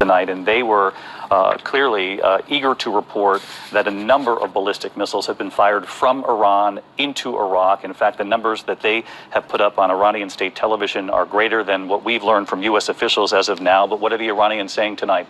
tonight, and they were clearly eager to report that a number of ballistic missiles have been fired from Iran into Iraq. In fact, the numbers that they have put up on Iranian state television are greater than what we've learned from U.S. officials as of now. But what are the Iranians saying tonight?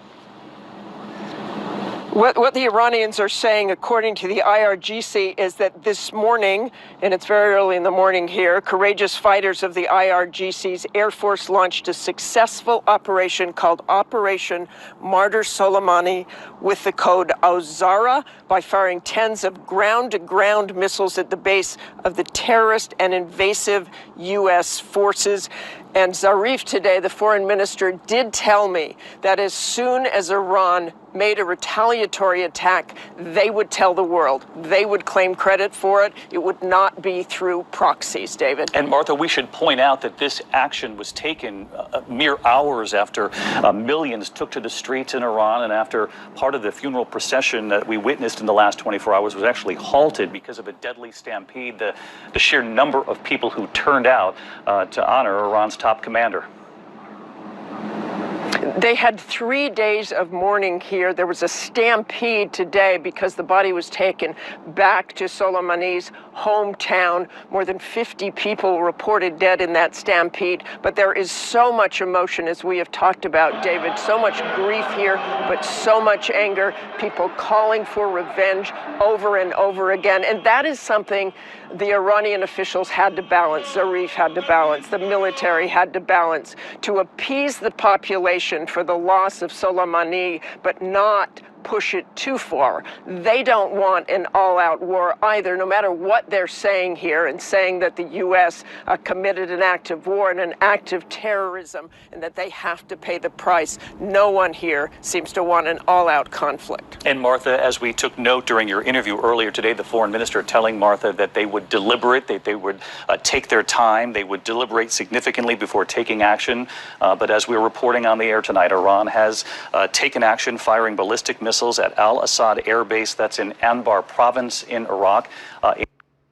What the Iranians are saying, according to the IRGC, is that this morning, and it's very early in the morning here, courageous fighters of the IRGC's Air Force launched a successful operation called Operation Martyr Soleimani with the code Azara by firing tens of ground-to-ground missiles at the base of the terrorist and invasive U.S. forces. And Zarif today, the foreign minister, did tell me that as soon as Iran made a retaliatory attack, they would tell the world. They would claim credit for it. It would not be through proxies, David. And Martha, we should point out that this action was taken mere hours after millions took to the streets in Iran, and after part of the funeral procession that we witnessed in the last 24 hours was actually halted because of a deadly stampede. The sheer number of people who turned out to honor Iran's top commander. They had 3 days of mourning here. There was a stampede today because the body was taken back to Soleimani's hometown. More than 50 people reported dead in that stampede. But there is so much emotion, as we have talked about, David. So much grief here, but so much anger. People calling for revenge over and over again. And that is something the Iranian officials had to balance. Zarif had to balance. The military had to balance to appease the population for the loss of Soleimani, but not push it too far. They don't want an all-out war either, no matter what they're saying here, and saying that the U.S. Committed an act of war and an act of terrorism, and that they have to pay the price. No one here seems to want an all-out conflict. And Martha, as we took note during your interview earlier today, the foreign minister telling Martha that they would deliberate, they would take their time, they would deliberate significantly before taking action. But as we're reporting on the air tonight, Iran has taken action, firing ballistic missiles at Al-Assad Air Base, that's in Anbar province in Iraq.